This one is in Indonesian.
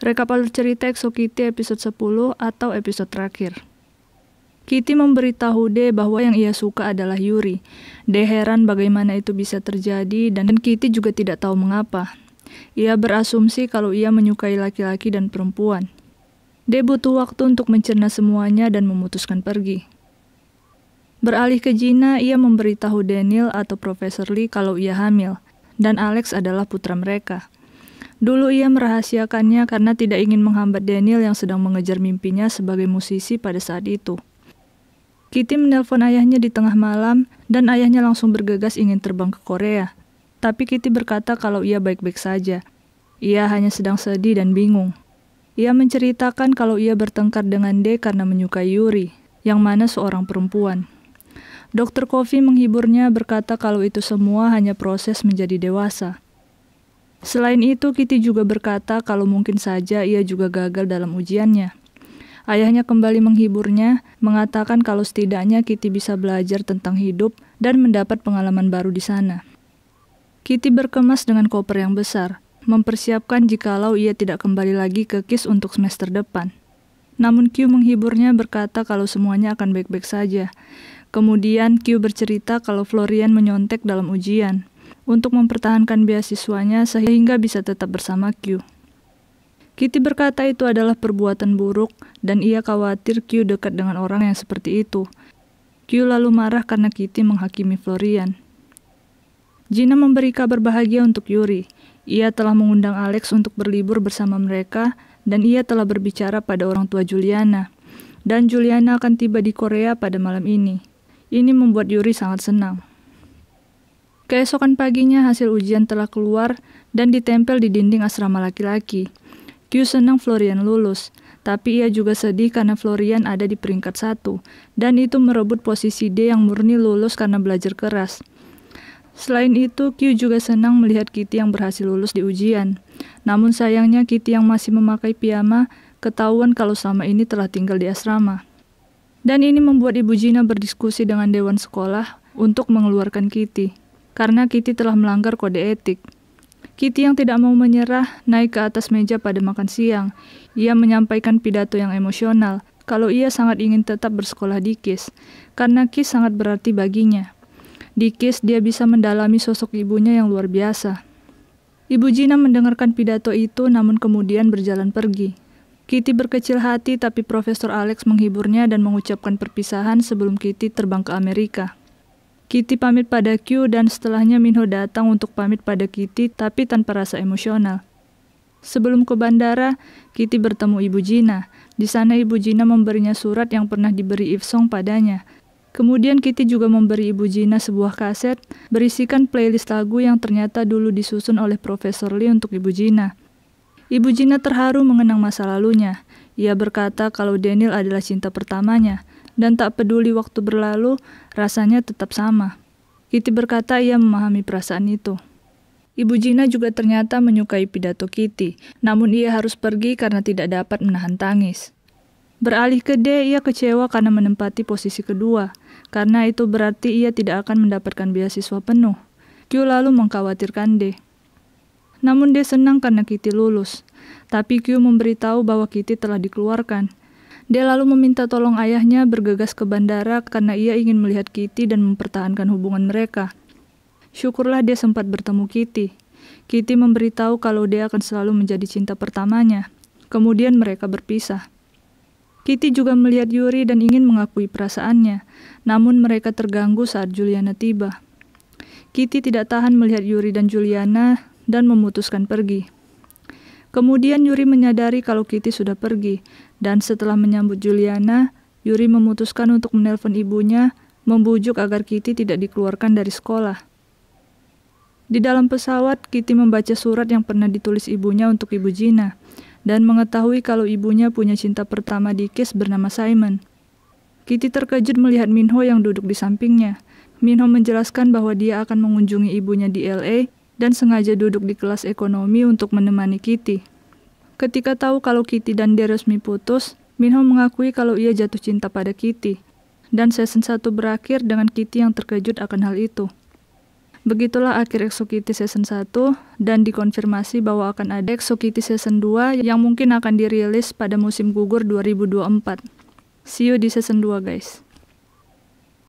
Rekap alur cerita EXO Kitty episode 10 atau episode terakhir. Kitty memberitahu D bahwa yang ia suka adalah Yuri. D heran bagaimana itu bisa terjadi dan Kitty juga tidak tahu mengapa. Ia berasumsi kalau ia menyukai laki-laki dan perempuan. D butuh waktu untuk mencerna semuanya dan memutuskan pergi. Beralih ke Gina, ia memberitahu Daniel atau Profesor Lee kalau ia hamil, dan Alex adalah putra mereka. Dulu ia merahasiakannya karena tidak ingin menghambat Daniel yang sedang mengejar mimpinya sebagai musisi pada saat itu. Kitty menelpon ayahnya di tengah malam dan ayahnya langsung bergegas ingin terbang ke Korea. Tapi Kitty berkata kalau ia baik-baik saja. Ia hanya sedang sedih dan bingung. Ia menceritakan kalau ia bertengkar dengan D karena menyukai Yuri, yang mana seorang perempuan. Dr. Coffee menghiburnya berkata kalau itu semua hanya proses menjadi dewasa. Selain itu, Kitty juga berkata kalau mungkin saja ia juga gagal dalam ujiannya. Ayahnya kembali menghiburnya, mengatakan kalau setidaknya Kitty bisa belajar tentang hidup dan mendapat pengalaman baru di sana. Kitty berkemas dengan koper yang besar, mempersiapkan jikalau ia tidak kembali lagi ke KIS untuk semester depan. Namun Q menghiburnya berkata kalau semuanya akan baik-baik saja. Kemudian Q bercerita kalau Florian menyontek dalam ujian untuk mempertahankan beasiswanya sehingga bisa tetap bersama Q. Kitty berkata itu adalah perbuatan buruk dan ia khawatir Q dekat dengan orang yang seperti itu. Q lalu marah karena Kitty menghakimi Florian. Gina memberi kabar bahagia untuk Yuri. Ia telah mengundang Alex untuk berlibur bersama mereka dan ia telah berbicara pada orang tua Juliana. Dan Juliana akan tiba di Korea pada malam ini. Ini membuat Yuri sangat senang. Keesokan paginya hasil ujian telah keluar dan ditempel di dinding asrama laki-laki. Q senang Florian lulus, tapi ia juga sedih karena Florian ada di peringkat 1, dan itu merebut posisi D yang murni lulus karena belajar keras. Selain itu, Q juga senang melihat Kitty yang berhasil lulus di ujian. Namun sayangnya Kitty yang masih memakai piyama ketahuan kalau selama ini telah tinggal di asrama. Dan ini membuat Ibu Gina berdiskusi dengan Dewan Sekolah untuk mengeluarkan Kitty, karena Kitty telah melanggar kode etik. Kitty yang tidak mau menyerah naik ke atas meja pada makan siang. Ia menyampaikan pidato yang emosional kalau ia sangat ingin tetap bersekolah di KIS, karena KIS sangat berarti baginya. Di KIS dia bisa mendalami sosok ibunya yang luar biasa. Ibu Gina mendengarkan pidato itu namun kemudian berjalan pergi. Kitty berkecil hati tapi Profesor Alex menghiburnya dan mengucapkan perpisahan sebelum Kitty terbang ke Amerika. Kitty pamit pada Q dan setelahnya Minho datang untuk pamit pada Kitty tapi tanpa rasa emosional. Sebelum ke bandara, Kitty bertemu Ibu Gina. Di sana Ibu Gina memberinya surat yang pernah diberi Ifsong padanya. Kemudian Kitty juga memberi Ibu Gina sebuah kaset berisikan playlist lagu yang ternyata dulu disusun oleh Profesor Lee untuk Ibu Gina. Ibu Gina terharu mengenang masa lalunya. Ia berkata kalau Daniel adalah cinta pertamanya. Dan tak peduli waktu berlalu, rasanya tetap sama. Kitty berkata ia memahami perasaan itu. Ibu Gina juga ternyata menyukai pidato Kitty, namun ia harus pergi karena tidak dapat menahan tangis. Beralih ke D, ia kecewa karena menempati posisi kedua, karena itu berarti ia tidak akan mendapatkan beasiswa penuh. Q lalu mengkhawatirkan D. Namun D senang karena Kitty lulus, tapi Q memberitahu bahwa Kitty telah dikeluarkan. Dia lalu meminta tolong ayahnya bergegas ke bandara karena ia ingin melihat Kitty dan mempertahankan hubungan mereka. Syukurlah dia sempat bertemu Kitty. Kitty memberitahu kalau dia akan selalu menjadi cinta pertamanya. Kemudian mereka berpisah. Kitty juga melihat Yuri dan ingin mengakui perasaannya, namun mereka terganggu saat Juliana tiba. Kitty tidak tahan melihat Yuri dan Juliana dan memutuskan pergi. Kemudian Yuri menyadari kalau Kitty sudah pergi, dan setelah menyambut Juliana, Yuri memutuskan untuk menelpon ibunya, membujuk agar Kitty tidak dikeluarkan dari sekolah. Di dalam pesawat, Kitty membaca surat yang pernah ditulis ibunya untuk Ibu Gina, dan mengetahui kalau ibunya punya cinta pertama di KIS bernama Simon. Kitty terkejut melihat Minho yang duduk di sampingnya. Minho menjelaskan bahwa dia akan mengunjungi ibunya di LA, dan sengaja duduk di kelas ekonomi untuk menemani Kitty. Ketika tahu kalau Kitty dan dia resmi putus, Minho mengakui kalau ia jatuh cinta pada Kitty, dan season 1 berakhir dengan Kitty yang terkejut akan hal itu. Begitulah akhir EXO Kitty season 1 dan dikonfirmasi bahwa akan ada EXO Kitty season 2 yang mungkin akan dirilis pada musim gugur 2024. See you di season 2 guys.